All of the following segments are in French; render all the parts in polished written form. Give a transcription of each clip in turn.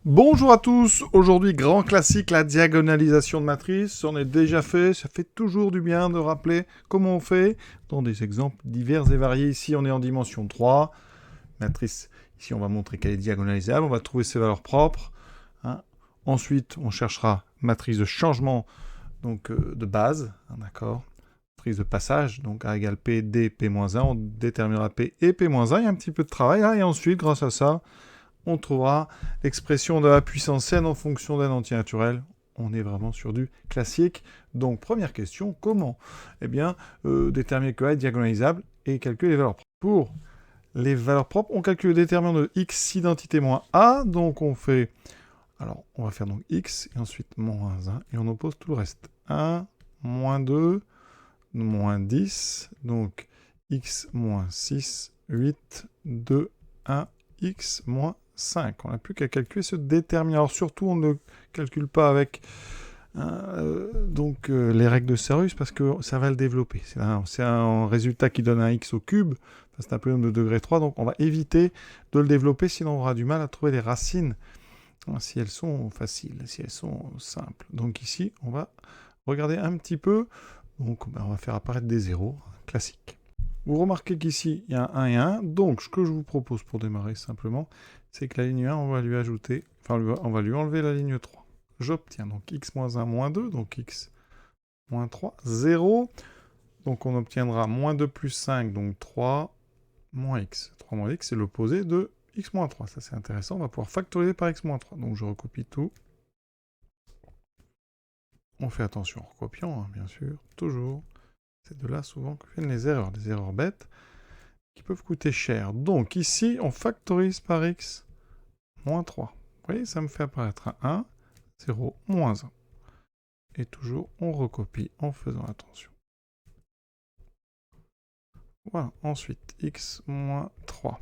Bonjour à tous, aujourd'hui grand classique, la diagonalisation de matrice, on est déjà fait, ça fait toujours du bien de rappeler comment on fait dans des exemples divers et variés. Ici on est en dimension 3, matrice, ici on va montrer qu'elle est diagonalisable, on va trouver ses valeurs propres. Hein. Ensuite on cherchera matrice de changement donc de base, hein, d'accord, matrice de passage, donc A égale P, D, P-1, on déterminera P et P-1, il y a un petit peu de travail, hein, et ensuite grâce à ça, on trouvera l'expression de la puissance n en fonction d'un entier naturel. On est vraiment sur du classique. Donc, première question, comment déterminer que A est diagonalisable et calculer les valeurs propres. Pour les valeurs propres, on calcule le déterminant de x identité moins A. Donc, on fait... Alors, on va faire donc x et ensuite moins 1. Et on oppose tout le reste. 1, moins 2, moins 10. Donc, x moins 6, 8, 2, 1, x moins 5. On n'a plus qu'à calculer ce déterminant. Alors surtout, on ne calcule pas avec les règles de Serrus parce que ça va le développer. C'est un résultat qui donne un x au cube. C'est un polynôme de degré 3, donc on va éviter de le développer, sinon on aura du mal à trouver les racines si elles sont faciles, si elles sont simples. Donc ici, on va regarder un petit peu. Donc on va faire apparaître des zéros, classiques. Vous remarquez qu'ici, il y a un 1 et un 1. Donc, ce que je vous propose pour démarrer simplement, c'est que la ligne 1, on va lui ajouter, on va lui enlever la ligne 3. J'obtiens donc x moins 1 moins 2, donc x moins 3, 0. Donc, on obtiendra moins 2 plus 5, donc 3 moins x. 3 moins x, c'est l'opposé de x moins 3. Ça, c'est intéressant. On va pouvoir factoriser par x moins 3. Donc, je recopie tout. On fait attention en recopiant, hein, bien sûr, toujours. C'est de là souvent que viennent les erreurs bêtes, qui peuvent coûter cher. Donc ici, on factorise par x moins 3. Vous voyez, ça me fait apparaître un 1, 0, moins 1. Et toujours, on recopie en faisant attention. Voilà, ensuite, x moins 3.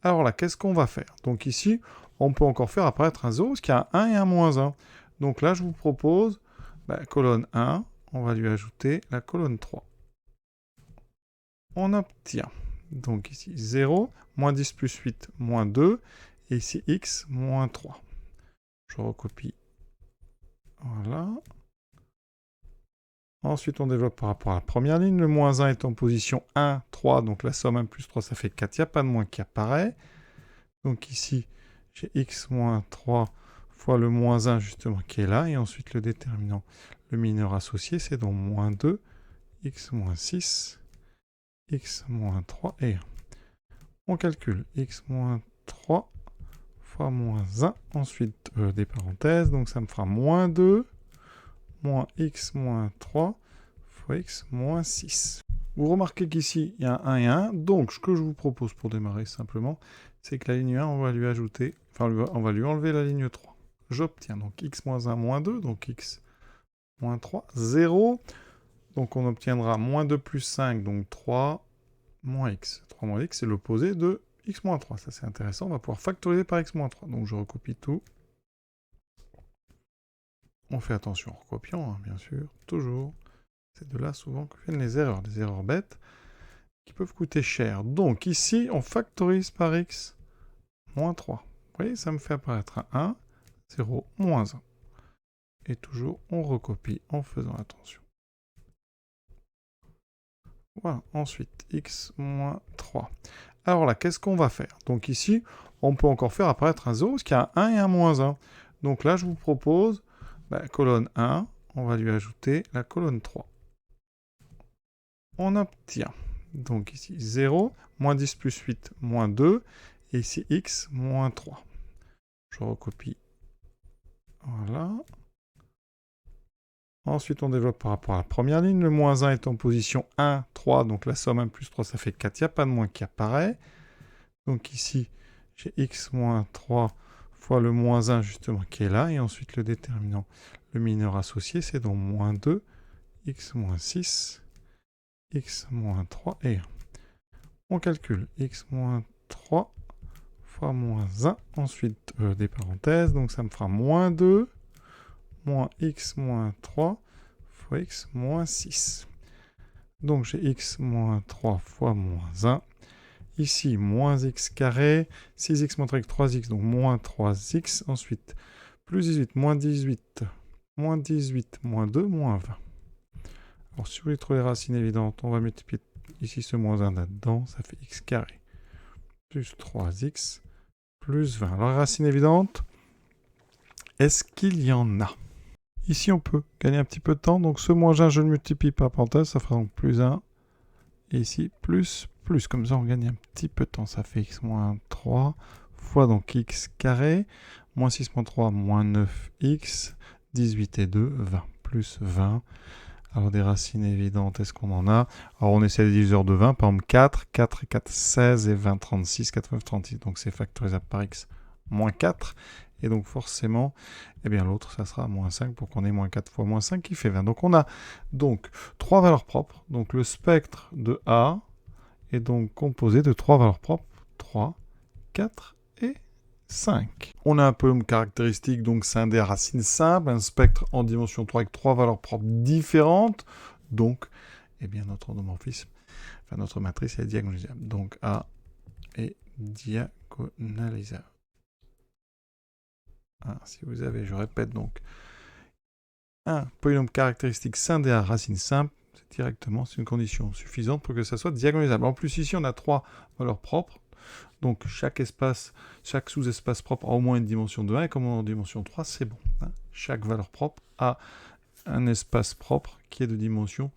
Alors là, qu'est-ce qu'on va faire? Donc ici, on peut encore faire apparaître un 0, parce qu'il y a un 1 et un moins 1. Donc là, je vous propose, colonne 1, on va lui ajouter la colonne 3. On obtient, donc ici 0, moins 10 plus 8, moins 2, et ici x, moins 3. Je recopie. Voilà. Ensuite, on développe par rapport à la première ligne. Le moins 1 est en position 1, 3, donc la somme 1 plus 3, ça fait 4. Il n'y a pas de moins qui apparaît. Donc ici, j'ai x moins 3 fois le moins 1, justement, qui est là. Et ensuite, le déterminant, le mineur associé, c'est donc moins 2, x moins 6, x moins 3 et 1. On calcule x moins 3 fois moins 1. Ensuite, des parenthèses. Donc ça me fera moins 2 moins x moins 3 fois x moins 6. Vous remarquez qu'ici, il y a un 1 et un 1. Donc, ce que je vous propose pour démarrer simplement, c'est que la ligne 1, on va lui ajouter, on va lui enlever la ligne 3. J'obtiens donc x moins 1 moins 2, donc x moins 3, 0. Donc, on obtiendra moins 2 plus 5, donc 3 moins x. 3 moins x, c'est l'opposé de x moins 3. Ça, c'est intéressant. On va pouvoir factoriser par x moins 3. Donc, je recopie tout. On fait attention en recopiant, hein, bien sûr, toujours. C'est de là souvent que viennent les erreurs bêtes, qui peuvent coûter cher. Donc ici, on factorise par x moins 3. Vous voyez, ça me fait apparaître un 1, 0, moins 1. Et toujours, on recopie en faisant attention. Voilà, ensuite, x moins 3. Alors là, qu'est-ce qu'on va faire? Donc ici, on peut encore faire apparaître un 0, parce qu'il y a un 1 et un moins 1. Donc là, je vous propose, colonne 1, on va lui ajouter la colonne 3. On obtient, donc ici 0, moins 10 plus 8, moins 2, et ici x, moins 3. Je recopie. Voilà. Ensuite, on développe par rapport à la première ligne. Le moins 1 est en position 1, 3, donc la somme 1 plus 3, ça fait 4. Il n'y a pas de moins qui apparaît. Donc ici, j'ai x moins 3 fois le moins 1, justement, qui est là. Et ensuite, le déterminant, le mineur associé, c'est donc moins 2, x moins 6, x moins 3 et 1. On calcule x moins 3 fois moins 1. Ensuite, des parenthèses. Donc, ça me fera moins 2 moins x moins 3 fois x moins 6. Donc, j'ai x moins 3 fois moins 1. Ici, moins x carré, 6x moins 3x, donc moins 3x. Ensuite, plus 18, moins 18, moins 18, moins 2, moins 20. Alors, si vous voulez trouver les racines évidentes, on va multiplier ici ce moins 1 là-dedans, ça fait x carré. Plus 3x, plus 20. Alors, les racines évidentes, est-ce qu'il y en a? Ici, on peut gagner un petit peu de temps. Donc, ce moins 1, je le multiplie par parenthèse, ça fera donc plus 1. Et ici, plus. Comme ça, on gagne un petit peu de temps. Ça fait x moins 3 fois donc x carré. Moins 6 moins 3, moins 9x. 18 et 2, 20. Plus 20. Alors, des racines évidentes, est-ce qu'on en a? Alors, on essaie les diviseurs de 20. Par exemple, 4. 4 et 4, 16 et 20, 36. 4, 9, 36. Donc, c'est factorisable par x moins 4. Et donc, forcément, eh bien, l'autre, ça sera moins 5 pour qu'on ait moins 4 fois moins 5 qui fait 20. Donc, on a donc 3 valeurs propres. Donc, le spectre de A est donc composé de 3 valeurs propres. 3, 4 et 5. On a un peu une caractéristique, donc scindé à racine simple, un spectre en dimension 3 avec 3 valeurs propres différentes. Donc, eh bien, notre endomorphisme, enfin, notre matrice est diagonalisable. Donc, A est diagonalisable. Si vous avez, je répète donc, un polynôme caractéristique scindé à racine simple, c'est une condition suffisante pour que ça soit diagonalisable. En plus, ici, on a 3 valeurs propres. Donc, chaque sous-espace propre a au moins une dimension de 1. Et comme on est en dimension 3, c'est bon. Chaque valeur propre a un espace propre qui est de dimension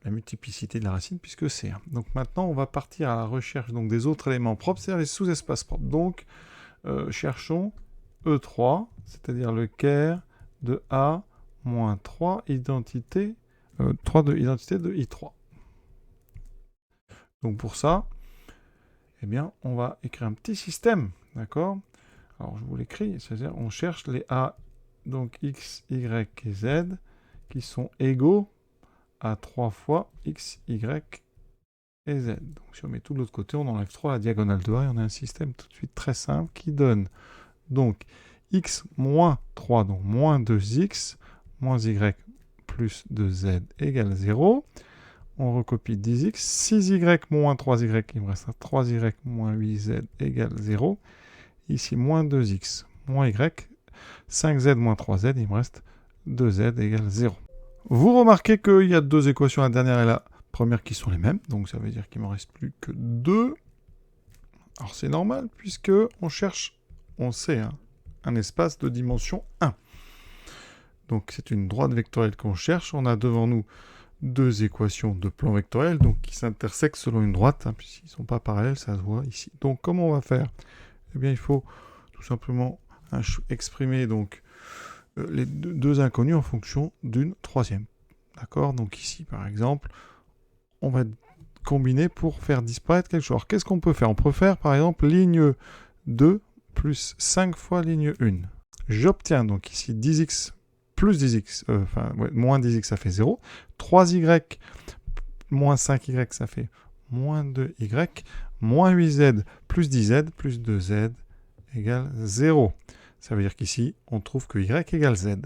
la multiplicité de la racine, puisque c'est 1. Donc, maintenant, on va partir à la recherche donc, des autres éléments propres, c'est-à-dire les sous-espaces propres. Donc, cherchons E3, c'est-à-dire le caire de A moins 3 identité, 3 de identité de I3. Donc pour ça, eh bien, on va écrire un petit système, d'accord? Alors je vous l'écris, c'est-à-dire on cherche les A, donc X, Y et Z, qui sont égaux à 3 fois X, Y et Z. Donc si on met tout de l'autre côté, on enlève 3 à la diagonale de A et on a un système tout de suite très simple qui donne donc x moins 3, donc moins 2x, moins y plus 2z égale 0. On recopie 10x, 6y moins 3y, il me reste 3y moins 8z égale 0. Ici, moins 2x moins y, 5z moins 3z, il me reste 2z égale 0. Vous remarquez qu'il y a deux équations, la dernière et la première, qui sont les mêmes. Donc ça veut dire qu'il ne me reste plus que 2. Alors c'est normal, puisque on cherche, on sait, un espace de dimension 1. Donc c'est une droite vectorielle qu'on cherche. On a devant nous deux équations de plan vectoriel donc qui s'intersectent selon une droite, puisqu'ils ne sont pas parallèles, ça se voit ici. Donc comment on va faire? Eh bien il faut tout simplement exprimer donc les deux inconnus en fonction d'une troisième. D'accord? Donc ici par exemple, on va combiner pour faire disparaître quelque chose. Alors qu'est-ce qu'on peut faire? On peut faire par exemple ligne 2 plus 5 fois ligne 1. J'obtiens donc ici 10x plus 10x, moins 10x, ça fait 0. 3y moins 5y, ça fait moins 2y. Moins 8z plus 10z plus 2z égale 0. Ça veut dire qu'ici, on trouve que y égale z.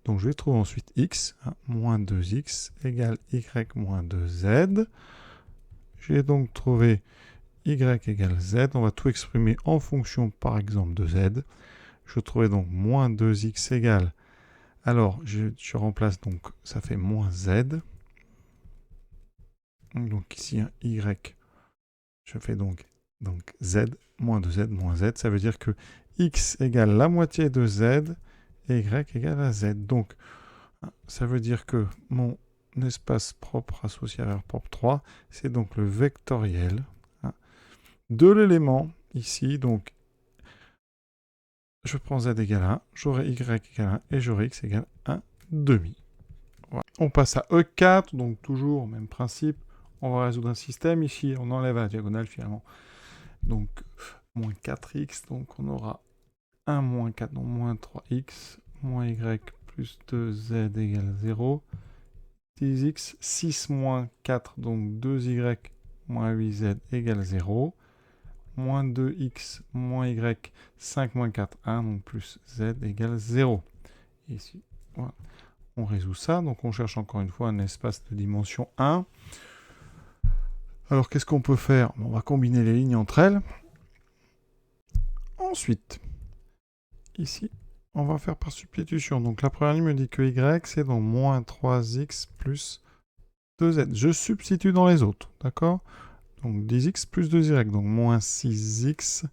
Donc je vais trouver ensuite x, moins 2x égale y moins 2z. J'ai donc trouvé y égale z. On va tout exprimer en fonction, par exemple, de z. Je trouvais donc moins 2x égale. Alors, je remplace donc, ça fait moins z. Donc ici, un y. Je fais donc z, moins 2z, moins z. Ça veut dire que x égale la moitié de z et y égale à z. Donc, ça veut dire que mon espace propre associé à valeur propre 3, c'est donc le vectoriel de l'élément ici. Donc, je prends z égale 1, j'aurai y égale 1 et j'aurai x égale 1 demi. Voilà. On passe à E4, donc toujours même principe. On va résoudre un système. Ici, on enlève la diagonale finalement. Donc, moins 4x, donc on aura 1 moins 4, donc moins 3x, moins y plus 2z égale 0. 10x, 6 moins 4, donc 2y moins 8z égale 0. Moins 2x moins y, 5 moins 4, 1, donc plus z égale 0. Ici, voilà. On résout ça, donc on cherche encore une fois un espace de dimension 1. Alors, qu'est-ce qu'on peut faire? On va combiner les lignes entre elles. Ensuite, ici, on va faire par substitution. Donc, la première ligne me dit que y, c'est donc moins 3x plus 2z. Je substitue dans les autres, d'accord? Donc, 10x plus 2y, donc moins 6x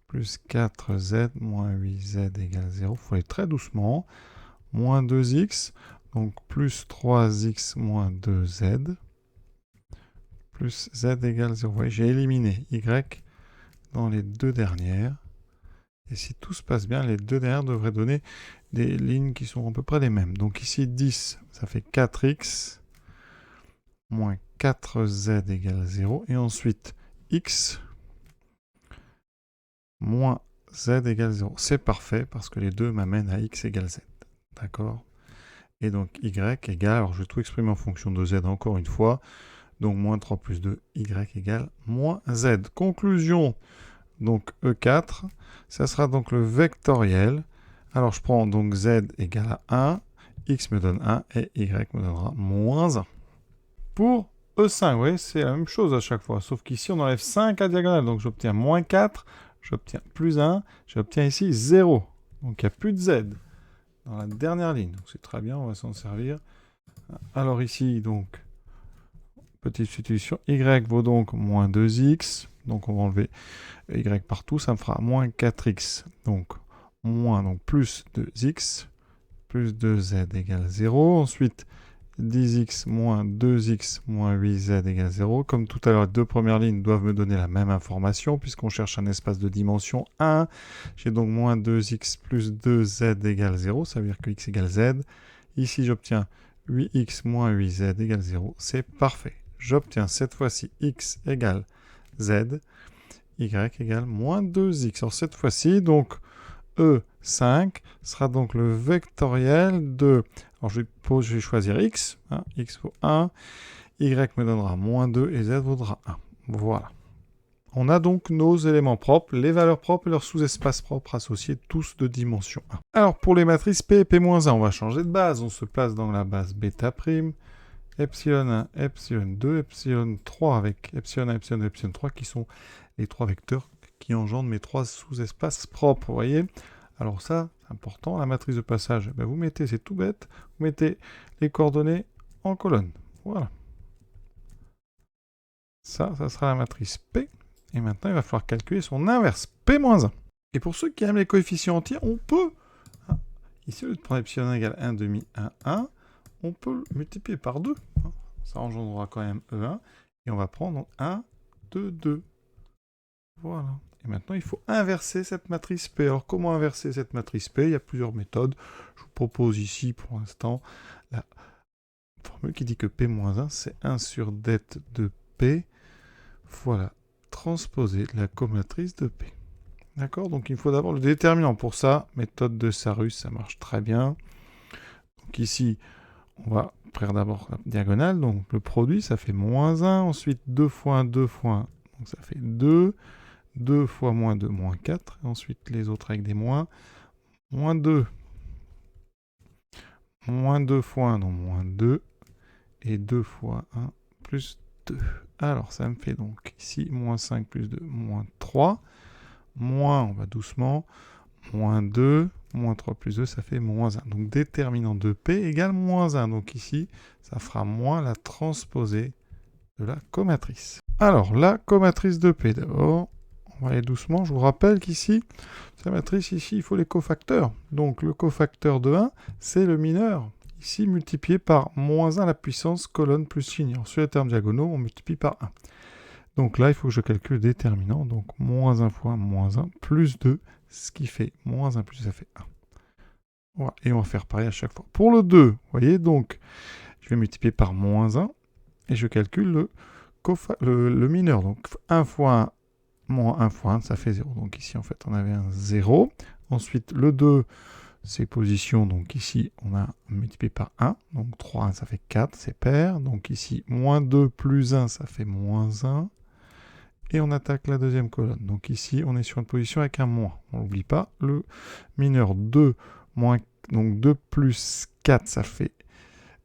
plus 4z, moins 8z égale 0. Il faut aller très doucement. Moins 2x, donc plus 3x moins 2z, plus z égale 0. Vous voyez, j'ai éliminé y dans les deux dernières. Et si tout se passe bien, les deux dernières devraient donner des lignes qui sont à peu près les mêmes. Donc ici, 10, ça fait 4x, moins 4z égale 0. Et ensuite, x, moins z égale 0. C'est parfait parce que les deux m'amènent à x égale z. D'accord? Et donc y égale, alors je vais tout exprimer en fonction de z encore une fois. Donc moins 3 plus 2, y égale moins z. Conclusion, donc E4, ça sera donc le vectoriel. Alors je prends donc z égale à 1, x me donne 1 et y me donnera moins 1. Pour E5, vous voyez, c'est la même chose à chaque fois, sauf qu'ici on enlève 5 à diagonale, donc j'obtiens moins 4, j'obtiens plus 1, j'obtiens ici 0. Donc il n'y a plus de z dans la dernière ligne. Donc c'est très bien, on va s'en servir. Alors ici, donc, petite substitution, y vaut donc moins 2x. Donc on va enlever y partout, ça me fera moins 4x. Donc moins, donc plus 2x, plus 2z égale 0. Ensuite, 10x moins 2x moins 8z égale 0. Comme tout à l'heure, les deux premières lignes doivent me donner la même information puisqu'on cherche un espace de dimension 1. J'ai donc moins 2x plus 2z égale 0. Ça veut dire que x égale z. Ici, j'obtiens 8x moins 8z égale 0. C'est parfait. J'obtiens cette fois-ci x égale z, y égale moins 2x. Alors cette fois-ci, donc E5 sera donc le vectoriel de... Alors je vais choisir x, hein, x vaut 1, y me donnera moins 2 et z vaudra 1. Voilà. On a donc nos éléments propres, les valeurs propres et leurs sous-espaces propres associés, tous de dimension 1. Alors pour les matrices P et P-1, on va changer de base. On se place dans la base bêta', epsilon 1, epsilon 2, epsilon 3 avec epsilon 1, epsilon 2, epsilon 3 qui sont les trois vecteurs qui engendrent mes trois sous-espaces propres, vous voyez. Alors ça, c'est important, la matrice de passage, ben vous mettez, c'est tout bête, vous mettez les coordonnées en colonne. Voilà. Ça sera la matrice P. Et maintenant, il va falloir calculer son inverse, P-1. Et pour ceux qui aiment les coefficients entiers, on peut, hein, ici, au lieu de prendre epsilon 1 égale 1 demi 1, 1, on peut le multiplier par 2. Hein. Ça engendrera quand même E1. Et on va prendre donc 1, 2, 2. Voilà. Et maintenant, il faut inverser cette matrice P. Alors, comment inverser cette matrice P? Il y a plusieurs méthodes. Je vous propose ici, pour l'instant, la formule qui dit que P-1, c'est 1 sur det de P. Voilà. Transposer la comatrice de P. D'accord? Donc, il faut d'abord le déterminant. Pour ça, méthode de Sarus, ça marche très bien. Donc, ici, on va faire d'abord la diagonale. Donc, le produit, ça fait moins 1. Ensuite, 2 fois 1, 2 fois 1. Donc, ça fait 2. 2 fois moins 2, moins 4. Et ensuite, les autres avec des moins. Moins 2. Moins 2 fois 1, donc moins 2. Et 2 fois 1, plus 2. Alors, ça me fait donc ici, moins 5 plus 2, moins 3. Moins, on va doucement, moins 2. Moins 3 plus 2, ça fait moins 1. Donc, déterminant de P égale moins 1. Donc ici, ça fera moins la transposée de la comatrice. Alors, la comatrice de P, d'abord, on va aller doucement. Je vous rappelle qu'ici, cette matrice, ici, il faut les cofacteurs. Donc, le cofacteur de 1, c'est le mineur. Ici, multiplié par moins 1 à la puissance, colonne plus signe. Alors, sur les termes diagonaux, on multiplie par 1. Donc là, il faut que je calcule le déterminant. Donc, moins 1 fois moins 1, plus 2, ce qui fait moins 1 plus 2, ça fait 1. Voilà. Et on va faire pareil à chaque fois. Pour le 2, vous voyez, donc, je vais multiplier par moins 1, et je calcule le mineur. Donc, 1 fois 1, moins 1 fois 1, ça fait 0. Donc ici, en fait, on avait un 0. Ensuite, le 2, c'est position. Donc ici, on a multiplié par 1. Donc 3, 1, ça fait 4, c'est pair. Donc ici, moins 2 plus 1, ça fait moins 1. Et on attaque la deuxième colonne. Donc ici, on est sur une position avec un moins. On n'oublie pas, le mineur 2, moins, donc 2 plus 4, ça fait,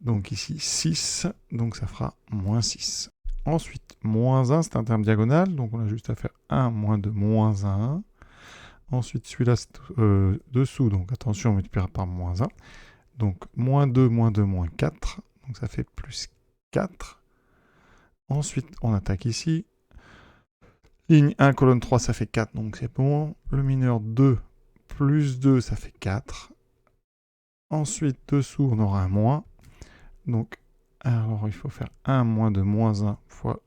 donc ici, 6. Donc ça fera moins 6. Ensuite, moins 1, c'est un terme diagonal, donc on a juste à faire 1 moins 2 moins 1. Ensuite, celui-là, c'est dessous, donc attention, on multipliera par moins 1. Donc, moins 2 moins 2 moins 4, donc ça fait plus 4. Ensuite, on attaque ici. Ligne 1, colonne 3, ça fait 4, donc c'est bon. Le mineur 2 plus 2, ça fait 4. Ensuite, dessous, on aura un moins. Donc, alors il faut faire 1 moins 2 moins 1 fois,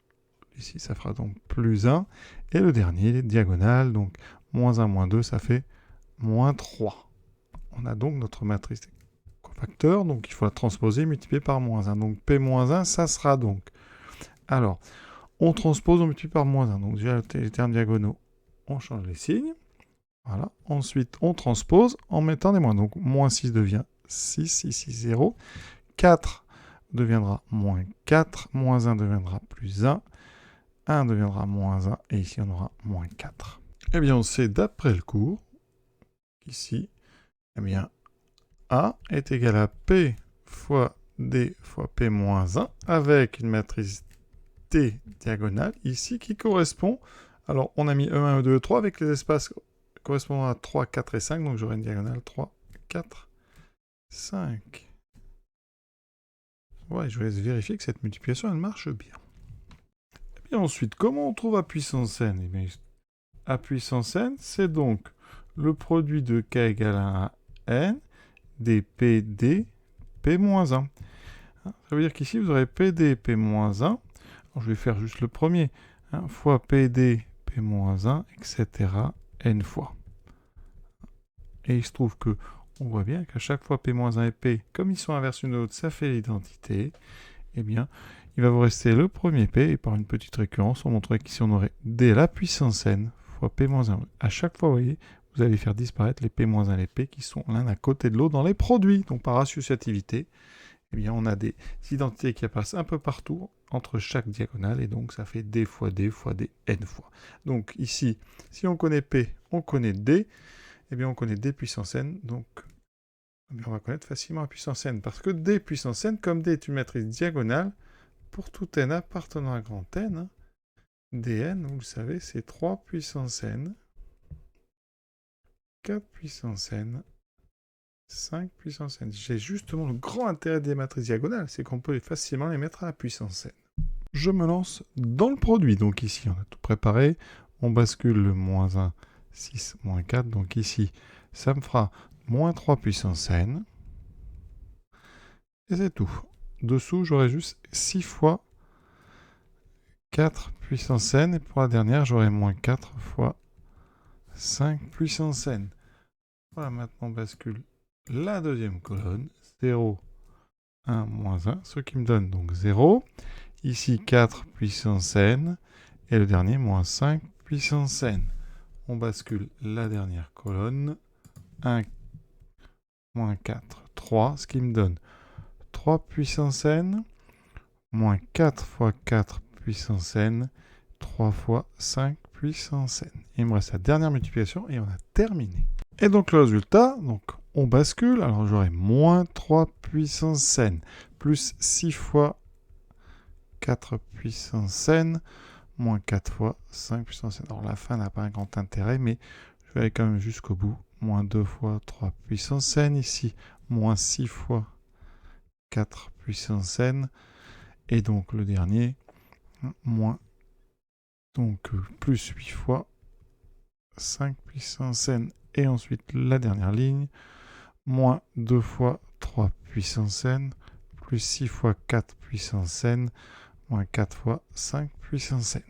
ici ça fera donc plus 1. Et le dernier, diagonale, donc moins 1 moins 2, ça fait moins 3. On a donc notre matrice des cofacteurs, donc il faut la transposer, multiplier par moins 1. Donc P moins 1, ça sera donc... Alors, on transpose, on multiplie par moins 1. Donc déjà, les termes diagonaux, on change les signes. Voilà. Ensuite, on transpose en mettant des moins. Donc, moins 6 devient 6, ici 0. 4 deviendra moins 4. Moins 1 deviendra plus 1. 1 deviendra moins 1. Et ici, on aura moins 4. Eh bien, on sait d'après le cours, ici, eh bien, A est égal à P fois D fois P moins 1, avec une matrice T diagonale, ici, qui correspond... Alors, on a mis E1, E2, E3, avec les espaces correspondant à 3, 4 et 5, donc j'aurai une diagonale 3, 4, 5. Ouais, je vous laisse vérifier que cette multiplication, elle marche bien. Et bien ensuite, comment on trouve A puissance n? Eh bien, A puissance n, c'est donc le produit de k égale à n des PD P moins 1. Ça veut dire qu'ici, vous aurez PD P moins 1. Alors, je vais faire juste le premier. Fois PD P moins 1, etc. n fois. Et il se trouve que on voit bien qu'à chaque fois P-1 et P, comme ils sont inverses l'une de l'autre, ça fait l'identité. Eh bien, il va vous rester le premier P, et par une petite récurrence, on montrerait qu'ici on aurait D à la puissance n fois P-1. À chaque fois, vous voyez, vous allez faire disparaître les P-1 et les P qui sont l'un à côté de l'autre dans les produits. Donc par associativité, eh bien, on a des identités qui apparaissent un peu partout entre chaque diagonale, et donc ça fait D fois D fois D n fois. Donc ici, si on connaît P, on connaît D, eh bien on connaît D puissance n, donc on va connaître facilement la puissance n, parce que D puissance n, comme D est une matrice diagonale, pour tout n appartenant à grand n, dn, vous le savez, c'est 3 puissance n, 4 puissance n, 5 puissance n. J'ai justement le grand intérêt des matrices diagonales, c'est qu'on peut facilement les mettre à la puissance n. Je me lance dans le produit, donc ici on a tout préparé, on bascule le moins 1, 6, moins 4, donc ici ça me fera moins 3 puissance n, et c'est tout. Dessous, j'aurai juste 6 fois 4 puissance n, et pour la dernière, j'aurai moins 4 fois 5 puissance n. Voilà, maintenant on bascule la deuxième colonne, 0, 1, moins 1, ce qui me donne donc 0. Ici, 4 puissance n, et le dernier, moins 5 puissance n. On bascule la dernière colonne, 1, moins 4, 3, ce qui me donne 3 puissance n, moins 4 fois 4 puissance n, 3 fois 5 puissance n. Il me reste la dernière multiplication et on a terminé. Et donc le résultat, donc on bascule, alors j'aurai moins 3 puissance n, plus 6 fois 4 puissance n, moins 4 fois 5 puissance n. Alors la fin n'a pas un grand intérêt, mais je vais aller quand même jusqu'au bout. Moins 2 fois 3 puissance n, ici, moins 6 fois 4 puissance n, et donc le dernier, moins, donc plus 8 fois 5 puissance n, et ensuite la dernière ligne, moins 2 fois 3 puissance n, plus 6 fois 4 puissance n, moins 4 fois 5 puissance n.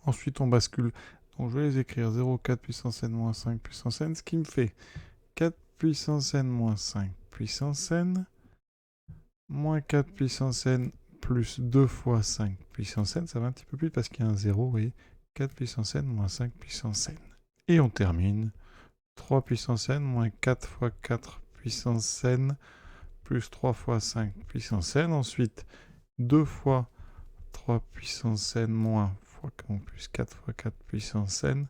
Ensuite, on bascule. Donc, je vais les écrire 0, 4 puissance n, moins 5 puissance n, ce qui me fait 4 puissance n, moins 5 puissance n, moins 4 puissance n, plus 2 fois 5 puissance n. Ça va un petit peu plus parce qu'il y a un 0, vous voyez. 4 puissance n, moins 5 puissance n. Et on termine. 3 puissance n, moins 4 fois 4 puissance n, plus 3 fois 5 puissance n. Ensuite, 2 fois 3 puissance n, moins plus 4 fois 4 puissance n,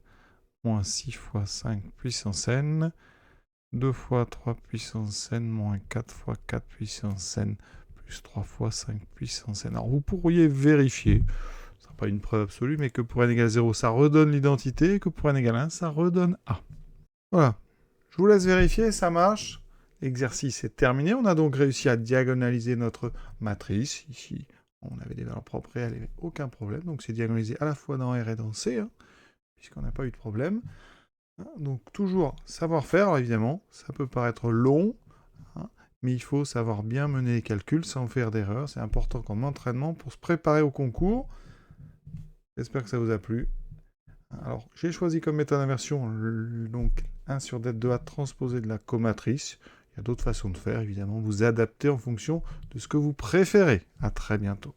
moins 6 fois 5 puissance n, 2 fois 3 puissance n, moins 4 fois 4 puissance n, plus 3 fois 5 puissance n. Alors vous pourriez vérifier, ce pas une preuve absolue, mais que pour n égale 0, ça redonne l'identité, et que pour n égale 1, ça redonne A. Voilà. Je vous laisse vérifier, ça marche. L'exercice est terminé. On a donc réussi à diagonaliser notre matrice. Ici, on avait des valeurs propres réelles, il n'y avait aucun problème. Donc c'est diagonalisé à la fois dans R et dans C, hein, puisqu'on n'a pas eu de problème. Donc toujours savoir faire, alors évidemment, ça peut paraître long, hein, mais il faut savoir bien mener les calculs sans faire d'erreur. C'est important comme entraînement pour se préparer au concours. J'espère que ça vous a plu. Alors, j'ai choisi comme méthode d'inversion donc 1 sur det 2a transposé de la comatrice. Il y a d'autres façons de faire, évidemment. Vous adaptez en fonction de ce que vous préférez. À très bientôt.